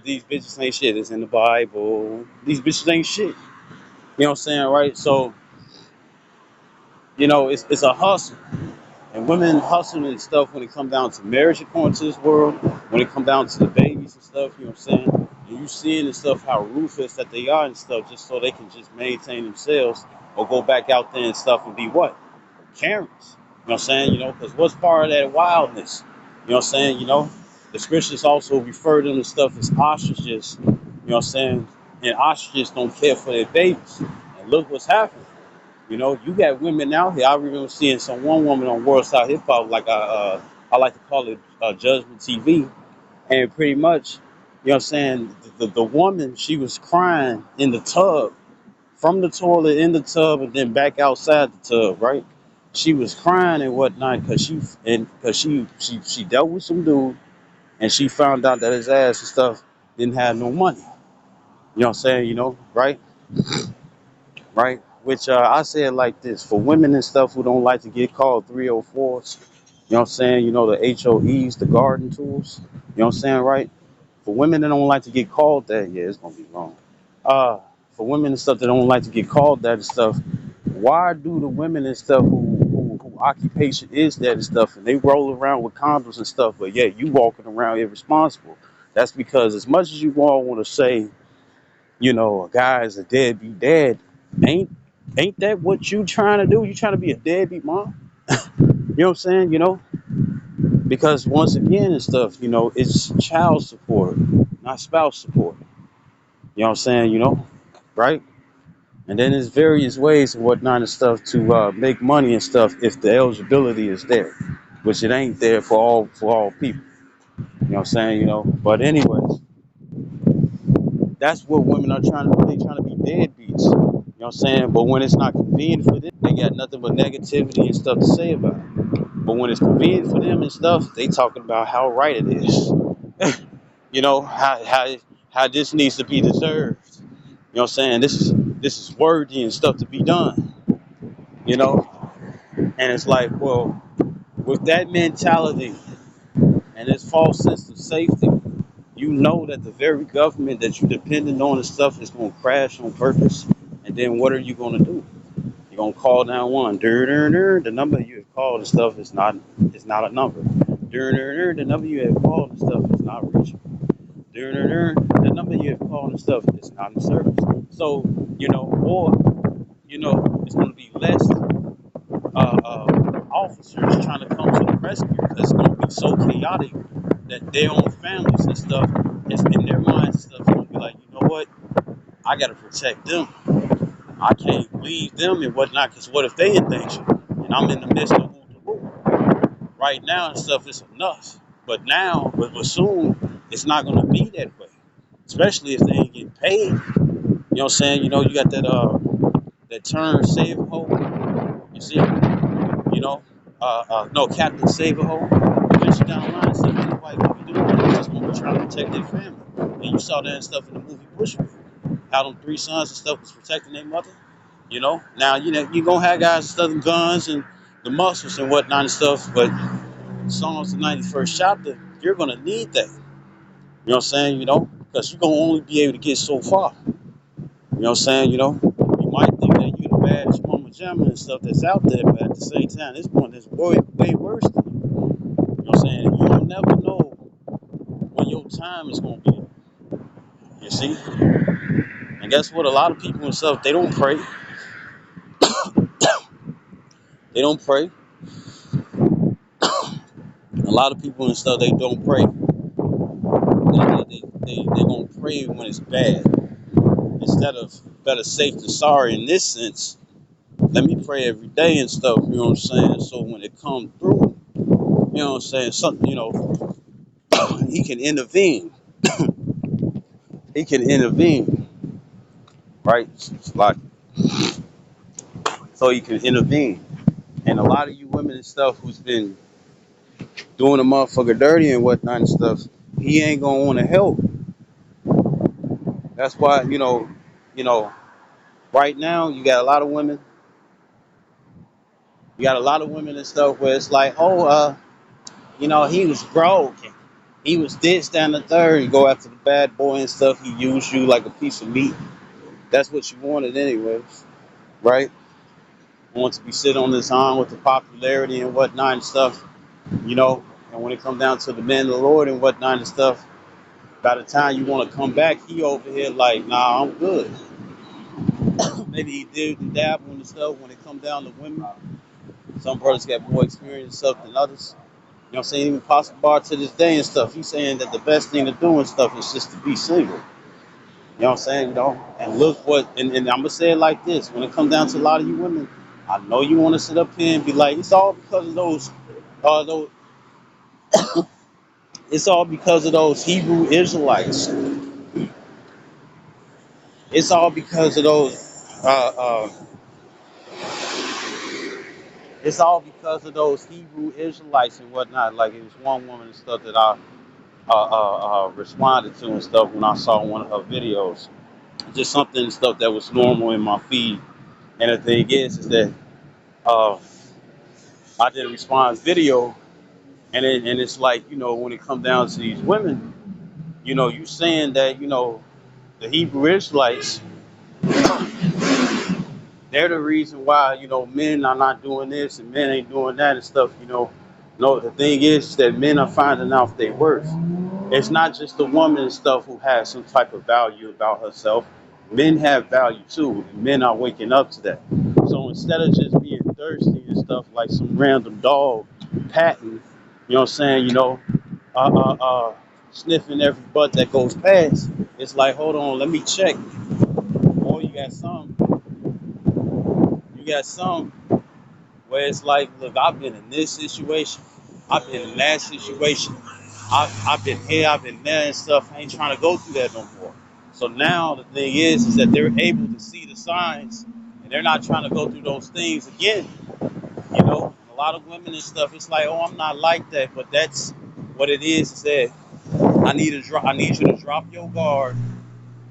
These bitches ain't shit. It's in the Bible. These bitches ain't shit. You know what I'm saying, right? So, it's a hustle. And women hustling and stuff when it come down to marriage according to this world, when it come down to the babies and stuff, you know what I'm saying? And you seeing and stuff how ruthless that they are and stuff just so they can just maintain themselves or go back out there and stuff and be what? Karens. You know what I'm saying? Because what's part of that wildness? You know what I'm saying? The scriptures also refer to them and stuff as ostriches. You know what I'm saying? And ostriches don't care for their babies. And look what's happening. You got women out here. I remember seeing one woman on World Star Hip Hop, like I like to call it Judgment TV, and pretty much, you know what I'm saying, the woman, she was crying in the tub, from the toilet in the tub, and then back outside the tub, right? She was crying and whatnot because she dealt with some dude, and she found out that his ass and stuff didn't have no money. You know what I'm saying? Right? Right? Which I say it like this: for women and stuff who don't like to get called 304s, you know what I'm saying? The HOEs, the garden tools, you know what I'm saying, right? For women that don't like to get called that, yeah, it's gonna be wrong. For women and stuff that don't like to get called that and stuff, why do the women and stuff who occupation is that and stuff, and they roll around with condoms and stuff, but yeah, you walking around irresponsible? That's because as much as you all want to say a guy is a deadbeat dad. Ain't that what you trying to do? You trying to be a deadbeat mom? You know what I'm saying? Because once again and stuff, it's child support, not spouse support. You know what I'm saying? Right? And then there's various ways and whatnot and stuff to make money and stuff if the eligibility is there, which it ain't there for all people. You know what I'm saying? But anyways, that's what women are trying to do. They trying to be deadbeats. You know what I'm saying? But when it's not convenient for them, they got nothing but negativity and stuff to say about it. But when it's convenient for them and stuff, they talking about how right it is. How this needs to be deserved. You know what I'm saying? This is worthy and stuff to be done. You know, and it's like, well, with that mentality and this false sense of safety, you know that the very government that you dependent on and stuff is going to crash on purpose. And then what are you going to do? You're going to call 911. The number you have called and stuff is not a number. The number you have called and stuff is not reachable. The number you have called and stuff is not in service. So, or, it's going to be less officers trying to come to the rescue because it's going to be so chaotic that their own families and stuff is in their minds and stuff. It's going to be like, you know what? I got to protect them. I can't leave them and whatnot because what if they in danger? And I'm in the midst of who. Right now and stuff is enough. But now, but soon, it's not going to be that way. Especially if they ain't getting paid. You know what I'm saying? You got that term save a hole. You see? No, Captain Save a Hole. Eventually down the line, stuff anybody gonna be doing it. They just gonna be trying to protect their family. And you saw that and stuff in the movie Bushwick. How them three sons and stuff was protecting their mother. Now you gonna have guys with stuff, guns and the muscles and whatnot and stuff, but Psalms the 91st chapter, you're gonna need that. You know what I'm saying? Because you're gonna only be able to get so far. You know what I'm saying? You might think that you're the baddest woman jammer and stuff that's out there, but at the same time, this one is way worse than you. You know what I'm saying? You don't never know when your time is gonna be. You see? And guess what? A lot of people and stuff, they don't pray. They don't pray. A lot of people and stuff, they don't pray. They gonna pray when it's bad. Instead of better safe than sorry in this sense, let me pray every day and stuff, you know what I'm saying? So when it comes through, you know what I'm saying, something, he can intervene. He can intervene, right? Like, so he can intervene. And a lot of you women and stuff who's been doing a motherfucker dirty and whatnot and stuff, he ain't gonna want to help. That's why, you know, right now you got a lot of women and stuff where it's like, oh, he was broke. He was this, down the third, and go after the bad boy and stuff. He used you like a piece of meat. That's what you wanted anyways, right? Want to be sitting on this arm with the popularity and whatnot and stuff, you know. And when it comes down to the men of the Lord and whatnot and stuff, by the time you want to come back, he over here like, nah, I'm good. Maybe he did and dabble and stuff when it comes down to women. Some brothers got more experience and stuff than others. You know what I'm saying? Even Pastor Bar to this day and stuff, he's saying that the best thing to do and stuff is just to be single. You know what I'm saying? And look and I'm going to say it like this. When it comes down to a lot of you women, I know you want to sit up here and be like, it's all because of those it's all because of those Hebrew Israelites. It's all because of those Hebrew Israelites and whatnot. Like it was one woman and stuff that I responded to and stuff when I saw one of her videos. Just something and stuff that was normal in my feed. And the thing is that uh, I did a response video, and it's like, when it comes down to these women, you saying that, the Hebrew Israelites, they're the reason why, men are not doing this and men ain't doing that and stuff, No, the thing is that men are finding out their worth. It's not just the woman and stuff who has some type of value about herself. Men have value too, and men are waking up to that. So instead of just being thirsty and stuff like some random dog patting, you know what I'm saying, uh, uh, uh, sniffing every butt that goes past, it's like, hold on, let me check. Or you got some where it's like, look, I've been in this situation, I've been in that situation, I've been here, I've been there and stuff. I ain't trying to go through that no more. So now the thing is that they're able to see the signs and they're not trying to go through those things again. A lot of women and stuff, it's like, oh, I'm not like that, but that's what it is that I need you to drop your guard.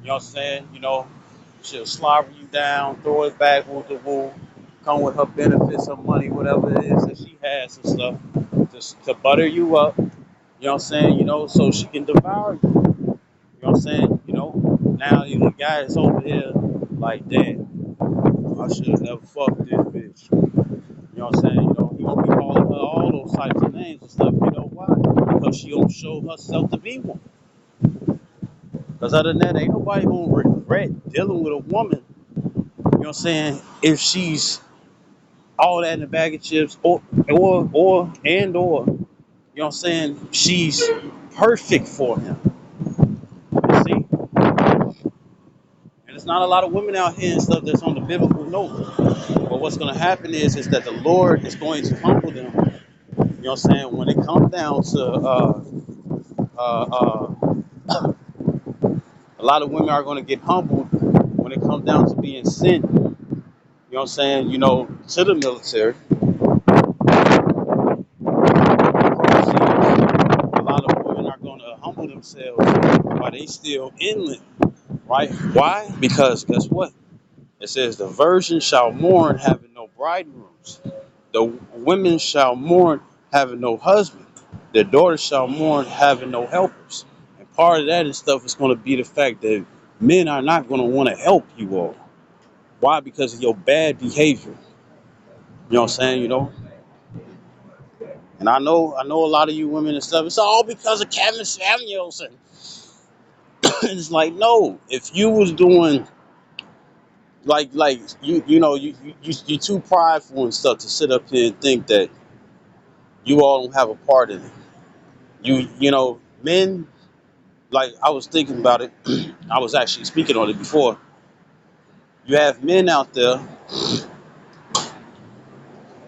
You know what I'm saying? She'll slobber you down, throw it back with the woo, come with her benefits, her money, whatever it is that she has and stuff, just to butter you up. You know what I'm saying? So she can devour you. You know what I'm saying? Now the guy is over here like, damn, I should have never fucked this bitch. You know what I'm saying? He gonna be calling her all those types of names and stuff. You know why? Because she don't show herself to be one. Because other than that, ain't nobody gonna regret dealing with a woman, you know what I'm saying, if she's all that in a bag of chips or, you know what I'm saying, she's perfect for him. You see? And there's not a lot of women out here and stuff that's on the biblical note. But what's gonna happen is that the Lord is going to humble them. You know what I'm saying? When it comes down to a lot of women are going to get humbled when it comes down to being sent, you know what I'm saying, to the military. A lot of women are going to humble themselves while they still inland, right? Why? Because guess what? It says the virgin shall mourn having no bridegrooms. The women shall mourn having no husband. Their daughters shall mourn having no helpers. And part of that and stuff is going to be the fact that men are not going to want to help you all. Why? Because of your bad behavior. You know what I'm saying? And I know a lot of you women and stuff. It's all because of Kevin Samuels, and it's like, no. If you was doing like you too prideful and stuff to sit up here and think that you all don't have a part in it. Men, like I was thinking about it. I was actually speaking on it before. You have men out there.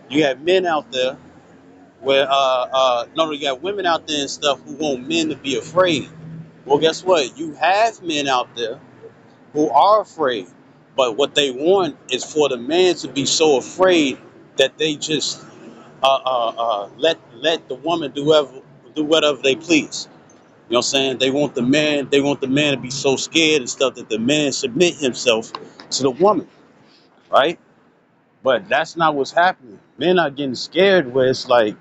You have men out there where no, you got women out there and stuff who want men to be afraid. Well, guess what? You have men out there who are afraid, but what they want is for the man to be so afraid that they just let the woman do whatever they please. You know what I'm saying? They want the man to be so scared and stuff that the man submit himself to the woman, right? But that's not what's happening. Men are getting scared where it's like,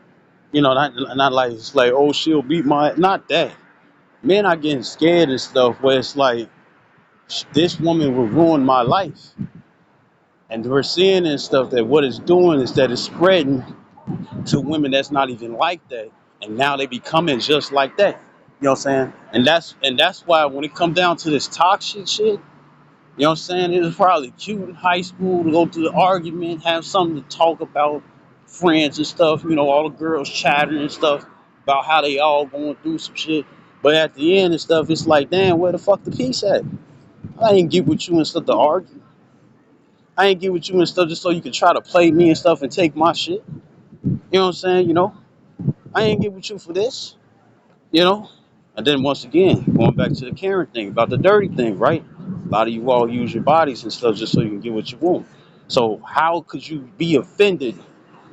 not like it's like, oh, she'll beat my, not that. Men are getting scared and stuff where it's like, this woman will ruin my life. And we're seeing and stuff that what it's doing is that it's spreading to women that's not even like that. And now they becoming just like that. You know what I'm saying? And that's why when it comes down to this toxic shit, you know what I'm saying? It was probably cute in high school to go to the argument, have something to talk about, friends and stuff, all the girls chattering and stuff about how they all going through some shit. But at the end and stuff, it's like, damn, where the fuck the peace at? I ain't get with you and stuff to argue. I ain't get with you and stuff just so you can try to play me and stuff and take my shit. You know what I'm saying? I ain't get with you for this. You know? And then once again, going back to the Karen thing about the dirty thing, right? A lot of you all use your bodies and stuff just so you can get what you want. So how could you be offended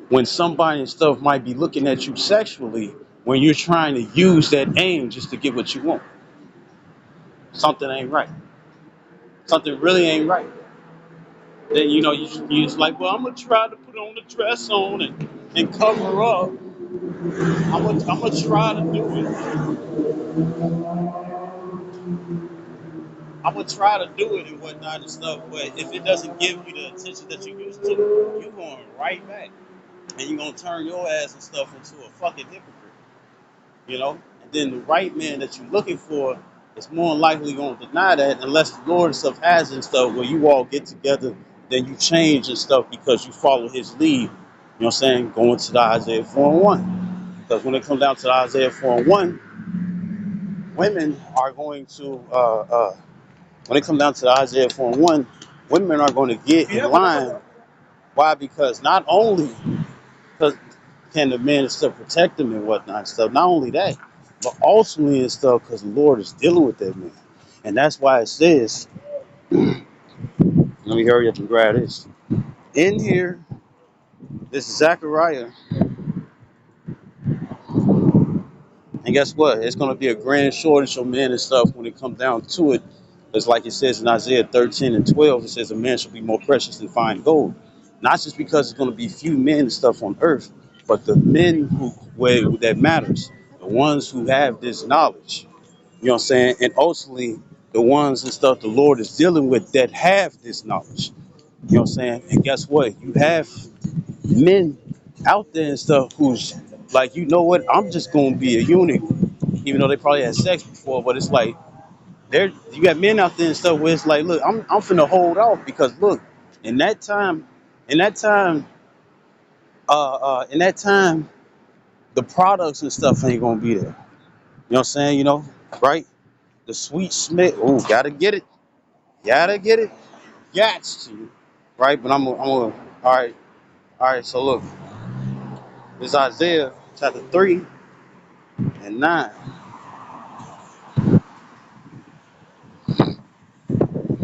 when somebody and stuff might be looking at you sexually when you're trying to use that aim just to get what you want? Something ain't right. Something really ain't right. Then you just like, well, I'm gonna try to put on the dress on and cover up. I'm gonna try to do it. I'm gonna try to do it and whatnot and stuff. But if it doesn't give you the attention that you used to, you're going right back, and you're gonna turn your ass and stuff into a fucking hypocrite. And then the right man that you're looking for it's more than likely going to deny that unless the Lord and stuff has it and stuff where you all get together, then you change and stuff because you follow his lead. You know what I'm saying? Going to the Isaiah 4 and 1. Because when it comes down to the Isaiah 4 and 1, women are going to, when it comes down to the Isaiah 4 and 1, women are going to get in line. Why? Because not only because can the men and stuff protect them and whatnot and stuff, not only that, but ultimately and stuff because the Lord is dealing with that man. And that's why it says, let me hurry up and grab this. In here, this is Zechariah, and guess what? It's going to be a grand shortage of men and stuff when it comes down to it. It's like it says in Isaiah 13 and 12, it says a man shall be more precious than fine gold. Not just because it's going to be few men and stuff on earth, but the men that matters, the ones who have this knowledge. You know what I'm saying? And ultimately, the ones and stuff the Lord is dealing with that have this knowledge. You know what I'm saying? And guess what? You have men out there and stuff who's like, you know what? I'm just gonna be a eunuch, even though they probably had sex before. But it's like you got men out there and stuff where it's like, look, I'm finna hold off because look, in that time, in that time, in that time, the products and stuff ain't gonna be there. You know what I'm saying? You know, right? The sweet smell. Oh, gotta get it, gats to, right? But all right. So look, this Isaiah chapter 3 and 9.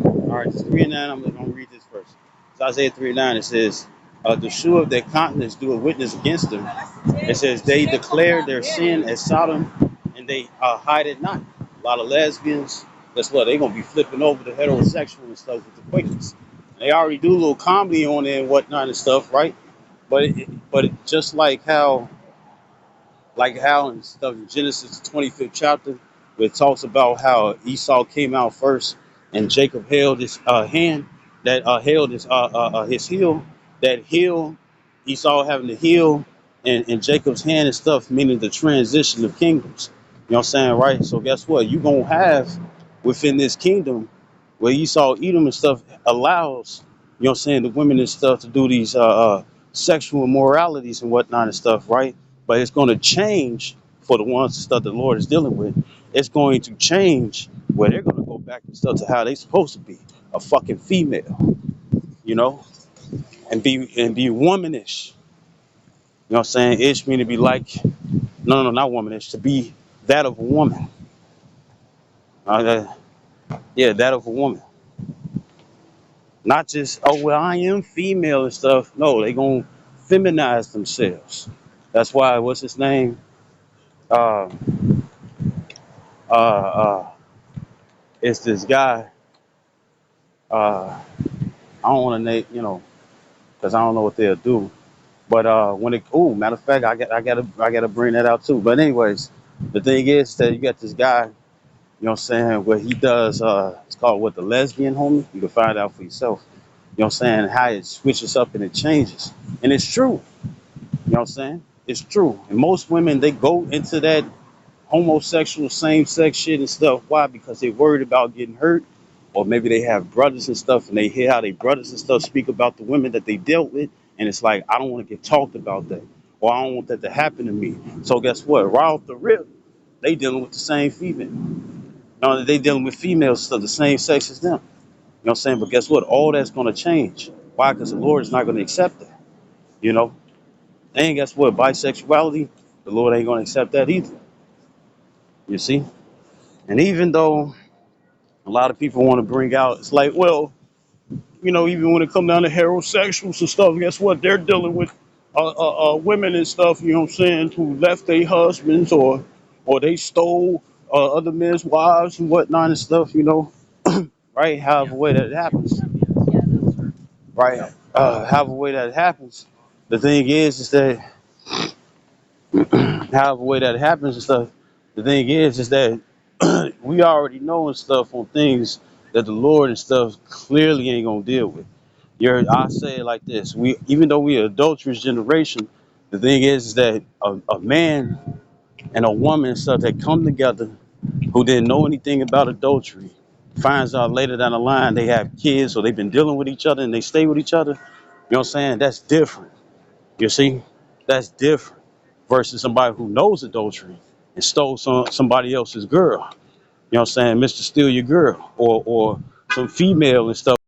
All right, 3 and 9. I'm gonna read this first. It's Isaiah 3 and 9. It says, "The shoe of their countenance do a witness against them." It says, "They declare their sin as Sodom, and they hide it not." A lot of lesbians. Guess what? They're gonna be flipping over the heterosexual and stuff with the quickness. They already do a little comedy on there and whatnot and stuff, right? But just like how in stuff in Genesis 25th chapter, where it talks about how Esau came out first and Jacob held his hand, that held his heel, that heel, Esau having the heel and Jacob's hand and stuff, meaning the transition of kingdoms. You know what I'm saying, right? So guess what? You're gonna have within this kingdom where Esau, Edom and stuff allows, you know what I'm saying, the women and stuff to do these sexual immoralities and whatnot and stuff, right? But it's going to change for the ones and stuff the Lord is dealing with. It's going to change where they're going to go back and stuff to how they supposed to be, a fucking female, you know, and be womanish. You know what I'm saying? Ish mean to be like, no, not womanish, to be that of a woman. Yeah, that of a woman. Not just, oh, well, I am female and stuff. No, they going to feminize themselves. That's why, what's his name? Uh, uh, uh, it's this guy. I don't want to name, because I don't know what they'll do. But matter of fact, I gotta bring that out too. But anyways, the thing is that you got this guy, you know what I'm saying, where he does, it's called what, the lesbian homie. You can find out for yourself. You know what I'm saying, how it switches up and it changes, and it's true. You know what I'm saying? It's true. And most women, they go into that homosexual, same sex shit and stuff. Why? Because they're worried about getting hurt. Or maybe they have brothers and stuff and they hear how their brothers and stuff speak about the women that they dealt with. And it's like, I don't want to get talked about that. Or I don't want that to happen to me. So guess what? Right off the rip, they dealing with the same female. No, they dealing with females of the same sex as them. You know what I'm saying? But guess what? All that's going to change. Why? Because the Lord is not going to accept that. You know? And guess what? Bisexuality, the Lord ain't going to accept that either. You see? And even though a lot of people want to bring out, it's like, well, even when it comes down to heterosexuals and stuff, guess what? They're dealing with women and stuff, you know what I'm saying, who left their husbands or they stole other men's wives and whatnot and stuff, right? However way that it happens, right? However way that it happens, the thing is that however way that it happens and stuff, the thing is that we already know and stuff on things that the Lord and stuff clearly ain't gonna deal with. I say it like this: we, even though we're an adulterous generation, the thing is that a man and a woman and stuff that come together, who didn't know anything about adultery finds out later down the line they have kids or they've been dealing with each other and they stay with each other, you know what I'm saying? That's different. You see? That's different versus somebody who knows adultery and stole somebody else's girl. You know what I'm saying? Mr. Steal Your Girl or some female and stuff.